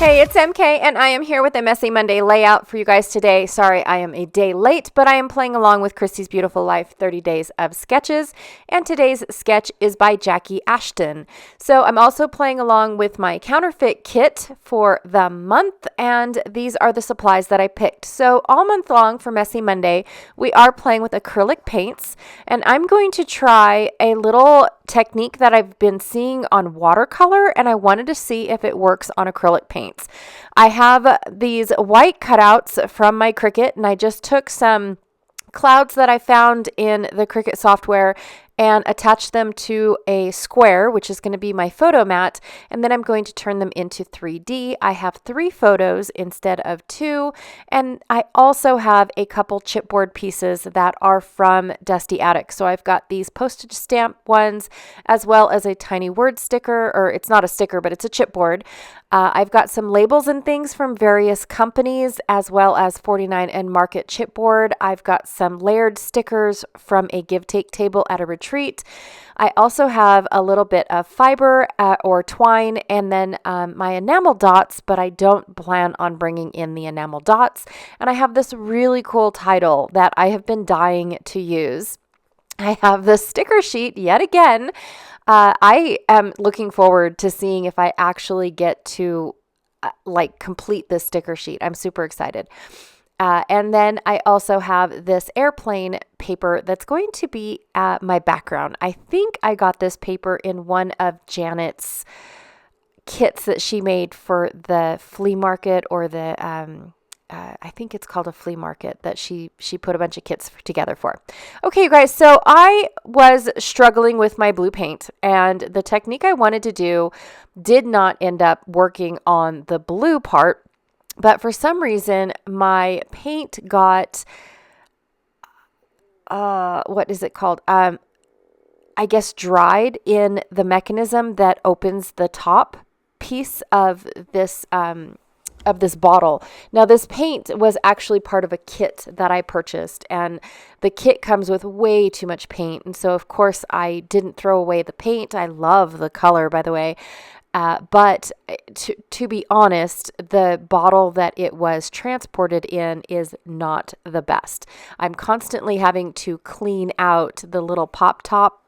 Hey, it's MK, and I am here with a Messy Monday layout for you guys today. Sorry, I am a day late, but I am playing along with Christy's Beautiful Life 30 Days of Sketches, and today's sketch is by Jackie Ashton. So I'm also playing along with my counterfeit kit for the month, and these are the supplies that I picked. So all month long for Messy Monday, we are playing with acrylic paints, and I'm going to try a little technique that I've been seeing on watercolor, and I wanted to see if it works on acrylic paints. I have these white cutouts from my Cricut, and I just took some clouds that I found in the Cricut software and attach them to a square, which is going to be my photo mat, and then I'm going to turn them into 3D. I have 3 photos instead of 2, and I also have a couple chipboard pieces that are from Dusty Attic. So I've got these postage stamp ones, as well as a tiny word sticker, or it's not a sticker, but it's a chipboard. I've got some labels and things from various companies, as well as 49 and Market chipboard. I've got some layered stickers from a give-take table at a retreat. I also have a little bit of fiber or twine, and then my enamel dots, but I don't plan on bringing in the enamel dots. And I have this really cool title that I have been dying to use. I have the sticker sheet yet again. I am looking forward to seeing if I actually get to complete this sticker sheet. I'm super excited. And then I also have this airplane paper that's going to be my background. I think I got this paper in one of Janet's kits that she made for the flea market, or the I think it's called a flea market that she put a bunch of kits together for. Okay, you guys, so I was struggling with my blue paint, and the technique I wanted to do did not end up working on the blue part, but for some reason my paint got, what is it called? I guess dried in the mechanism that opens the top piece of this bottle. Now, this paint was actually part of a kit that I purchased, and the kit comes with way too much paint. And so, of course, I didn't throw away the paint. I love the color, by the way. But to be honest, the bottle that it was transported in is not the best. I'm constantly having to clean out the little pop top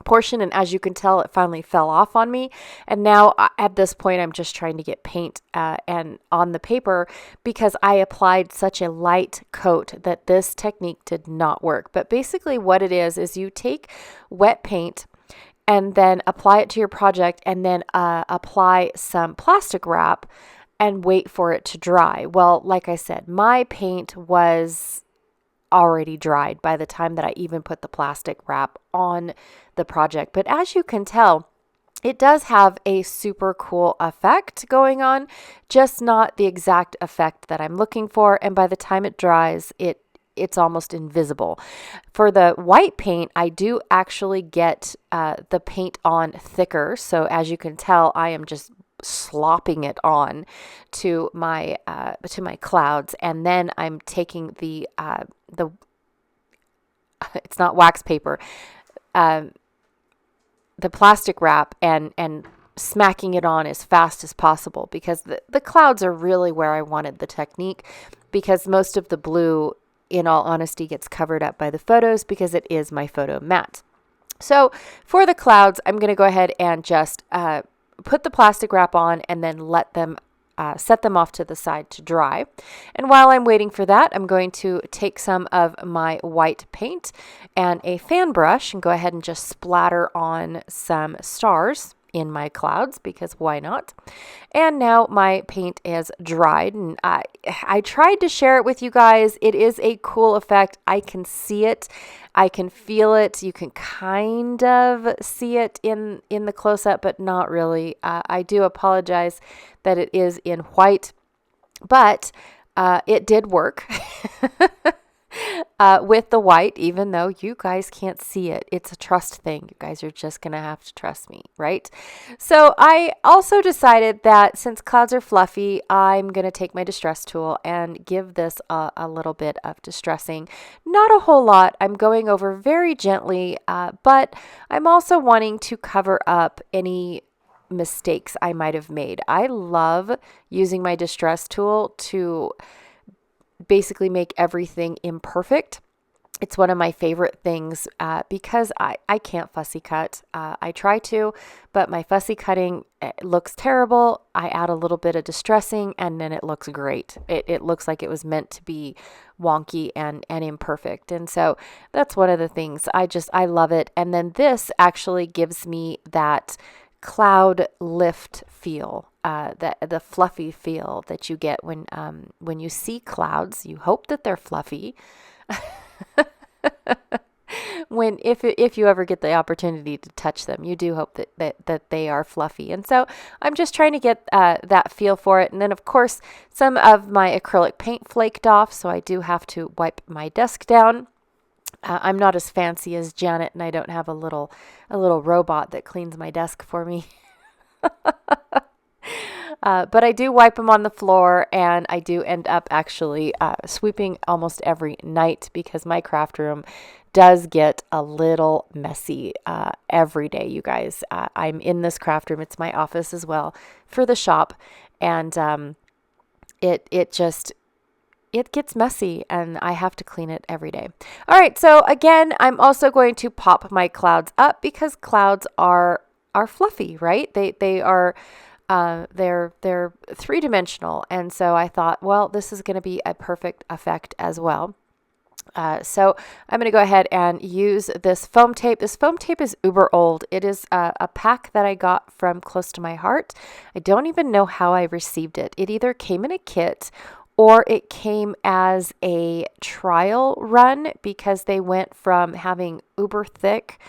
portion, and as you can tell, it finally fell off on me, and now at this point I'm just trying to get paint and on the paper, because I applied such a light coat that this technique did not work. But basically what it is you take wet paint and then apply it to your project, and then apply some plastic wrap and wait for it to dry. Well, like I said, my paint was already dried by the time that I even put the plastic wrap on the project. But as you can tell, it does have a super cool effect going on, just not the exact effect that I'm looking for. And by the time it dries, it's almost invisible. For the white paint, I do actually get the paint on thicker. So as you can tell, I am just slopping it on to my clouds, and then I'm taking the it's not wax paper, the plastic wrap, and smacking it on as fast as possible, because the clouds are really where I wanted the technique, because most of the blue, in all honesty, gets covered up by the photos because it is my photo mat. So for the clouds, I'm going to go ahead and just put the plastic wrap on, and then let them set them off to the side to dry. And while I'm waiting for that, I'm going to take some of my white paint and a fan brush and go ahead and just splatter on some stars in my clouds, because why not? And now my paint is dried, and I tried to share it with you guys. It is a cool effect. I can see it. I can feel it. You can kind of see it in the close-up, but not really. I do apologize that it is in white, but it did work. With the white, even though you guys can't see it. It's a trust thing. You guys are just going to have to trust me, right? So I also decided that since clouds are fluffy, I'm going to take my distress tool and give this a little bit of distressing. Not a whole lot. I'm going over very gently, but I'm also wanting to cover up any mistakes I might have made. I love using my distress tool to basically make everything imperfect. It's one of my favorite things because I can't fussy cut. I try to, but my fussy cutting looks terrible. I add a little bit of distressing and then it looks great. It looks like it was meant to be wonky and imperfect. And so that's one of the things I love it. And then this actually gives me that cloud lift feel, the fluffy feel that you get when you see clouds. You hope that they're fluffy. If you ever get the opportunity to touch them, you do hope that they are fluffy. And so I'm just trying to get that feel for it. And then of course some of my acrylic paint flaked off, so I do have to wipe my desk down. I'm not as fancy as Janet, and I don't have a little robot that cleans my desk for me. But I do wipe them on the floor, and I do end up actually sweeping almost every night because my craft room does get a little messy every day, you guys. I'm in this craft room. It's my office as well for the shop, and it gets messy and I have to clean it every day. All right. So again, I'm also going to pop my clouds up because clouds are fluffy, right? They are, they're three-dimensional. And so I thought, well, this is going to be a perfect effect as well. So I'm going to go ahead and use this foam tape. This foam tape is uber old. It is a pack that I got from Close to My Heart. I don't even know how I received it. It either came in a kit or it came as a trial run because they went from having uber thick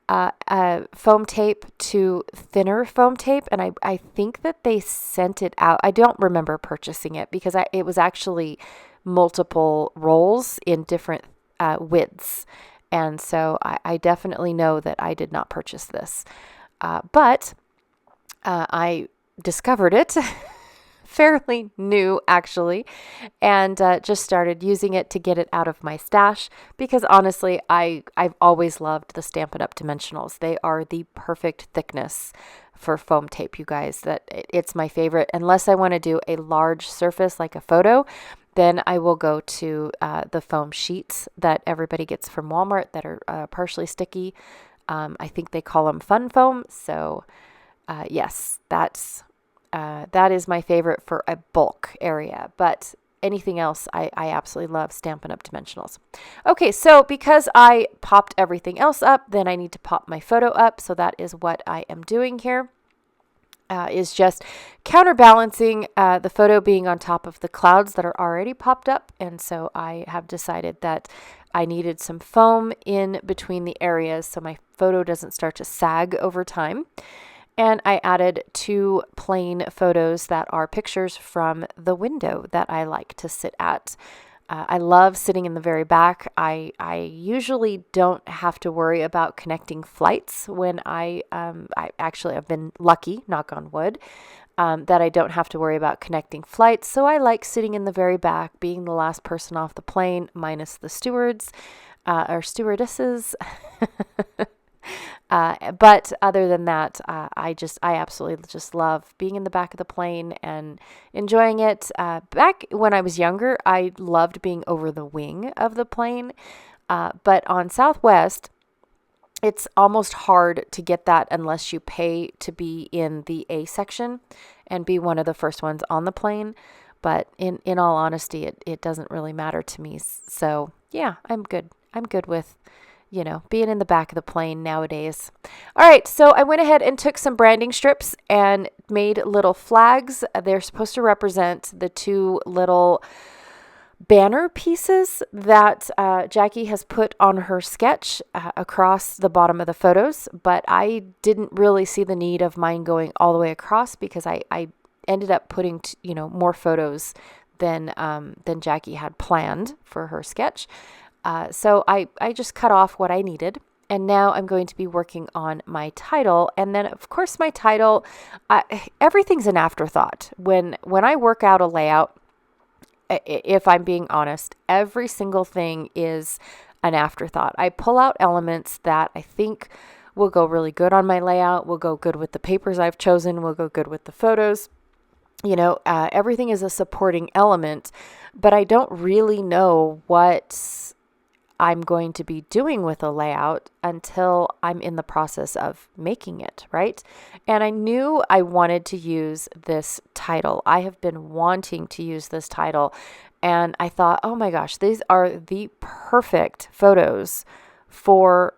foam tape to thinner foam tape. And I think that they sent it out. I don't remember purchasing it because it was actually multiple rolls in different widths. And so I definitely know that I did not purchase this. But I discovered it fairly new actually, and just started using it to get it out of my stash because honestly, I've always loved the Stampin' Up! Dimensionals. They are the perfect thickness for foam tape, you guys. It's my favorite. Unless I want to do a large surface like a photo, then I will go to the foam sheets that everybody gets from Walmart that are partially sticky. I think they call them fun foam. So yes, that is my favorite for a bulk area, but anything else, I absolutely love Stampin' Up! Dimensionals. Okay, so because I popped everything else up, then I need to pop my photo up. So that is what I am doing here, is just counterbalancing the photo being on top of the clouds that are already popped up. And so I have decided that I needed some foam in between the areas so my photo doesn't start to sag over time. And I added 2 plain photos that are pictures from the window that I like to sit at. I love sitting in the very back. I usually don't have to worry about connecting flights when I've been lucky, knock on wood, that I don't have to worry about connecting flights. So I like sitting in the very back, being the last person off the plane, minus the stewards or stewardesses. But other than that, I absolutely just love being in the back of the plane and enjoying it. Back when I was younger, I loved being over the wing of the plane. But on Southwest, it's almost hard to get that unless you pay to be in the A section and be one of the first ones on the plane. But in all honesty, it doesn't really matter to me. So yeah, I'm good. I'm good with being in the back of the plane nowadays. All right, so I went ahead and took some branding strips and made little flags. They're supposed to represent the 2 little banner pieces that Jackie has put on her sketch across the bottom of the photos, but I didn't really see the need of mine going all the way across because I ended up putting more photos than Jackie had planned for her sketch. So I just cut off what I needed, and now I'm going to be working on my title. And then of course my title, everything's an afterthought. When I work out a layout, if I'm being honest, every single thing is an afterthought. I pull out elements that I think will go really good on my layout, will go good with the papers I've chosen, will go good with the photos. Everything is a supporting element, but I don't really know what I'm going to be doing with a layout until I'm in the process of making it, right? And I knew I wanted to use this title. I have been wanting to use this title, and I thought, oh my gosh, these are the perfect photos for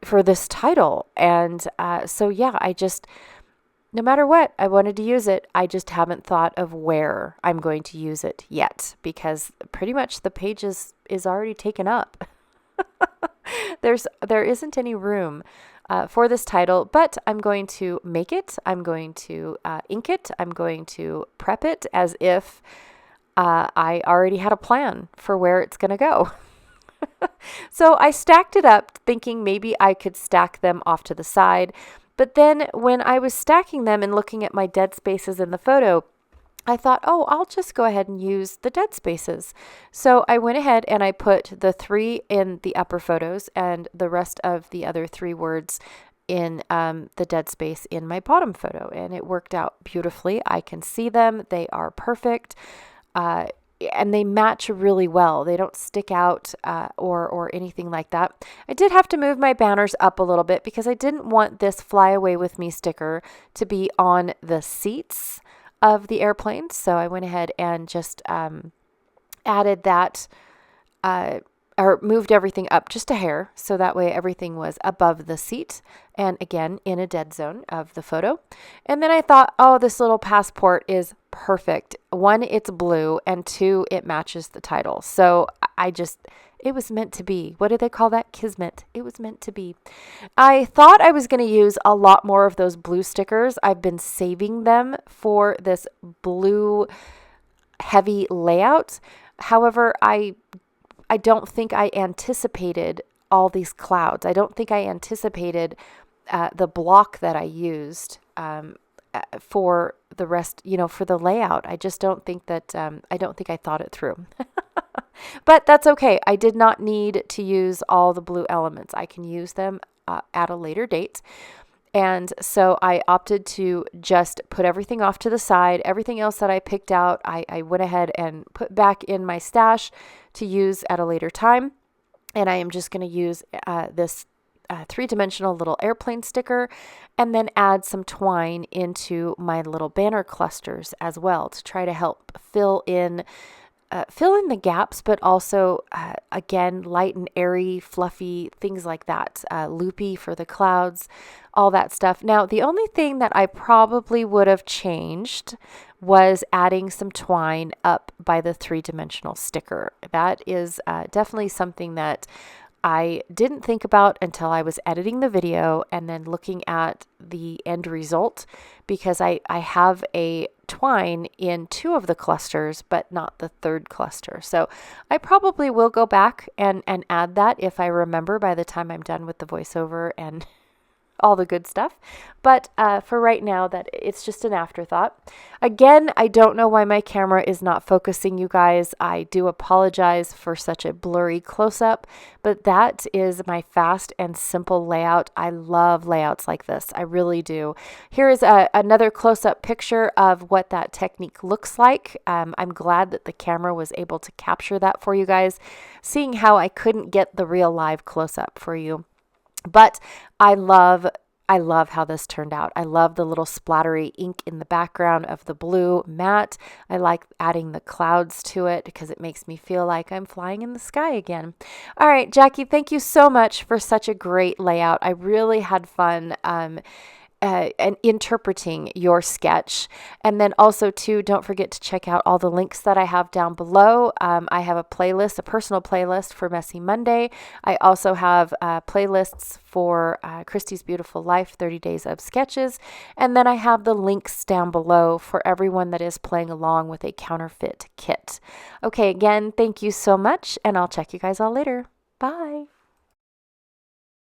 this title. And no matter what, I wanted to use it. I just haven't thought of where I'm going to use it yet, because pretty much the page is already taken up. There isn't any room for this title, but I'm going to make it. I'm going to ink it. I'm going to prep it as if I already had a plan for where it's going to go. So I stacked it up thinking maybe I could stack them off to the side. But then when I was stacking them and looking at my dead spaces in the photo, I thought, oh, I'll just go ahead and use the dead spaces. So I went ahead and I put the 3 in the upper photos and the rest of the other 3 words in the dead space in my bottom photo. And it worked out beautifully. I can see them. They are perfect. And they match really well. They don't stick out or anything like that. I did have to move my banners up a little bit because I didn't want this Fly Away With Me sticker to be on the seats of the airplanes. So I went ahead and just added that or moved everything up just a hair, so that way everything was above the seat and again in a dead zone of the photo. And then I thought, oh, this little passport is perfect. 1, it's blue, and 2, it matches the title. So it was meant to be. What do they call that? Kismet. It was meant to be. I thought I was going to use a lot more of those blue stickers. I've been saving them for this blue heavy layout. However, I don't think I anticipated all these clouds. I don't think I anticipated the block that I used for the rest, for the layout. I just don't think that, I don't think I thought it through. But that's okay. I did not need to use all the blue elements. I can use them at a later date. And so I opted to just put everything off to the side. Everything else that I picked out, I went ahead and put back in my stash to use at a later time. And I am just going to use this 3-dimensional little airplane sticker and then add some twine into my little banner clusters as well to try to help fill in the gaps, but also, again, light and airy, fluffy, things like that, loopy for the clouds, all that stuff. Now, the only thing that I probably would have changed was adding some twine up by the 3-dimensional sticker. That is definitely something that I didn't think about until I was editing the video and then looking at the end result, because I have a twine in 2 of the clusters, but not the 3rd cluster. So I probably will go back and add that if I remember by the time I'm done with the voiceover and all the good stuff. But for right now, that it's just an afterthought. Again, I don't know why my camera is not focusing, you guys. I do apologize for such a blurry close-up, but that is my fast and simple layout. I love layouts like this. I really do. Here is another close-up picture of what that technique looks like. I'm glad that the camera was able to capture that for you guys, seeing how I couldn't get the real live close-up for you. But I love how this turned out. I love the little splattery ink in the background of the blue matte. I like adding the clouds to it because it makes me feel like I'm flying in the sky again. All right, Jackie, thank you so much for such a great layout. I really had fun and interpreting your sketch. And then also too, don't forget to check out all the links that I have down below. I have a playlist, a personal playlist for Messy Monday. I also have playlists for Christy's Beautiful Life, 30 Days of Sketches. And then I have the links down below for everyone that is playing along with a counterfeit kit. Okay, again, thank you so much, and I'll check you guys all later. Bye.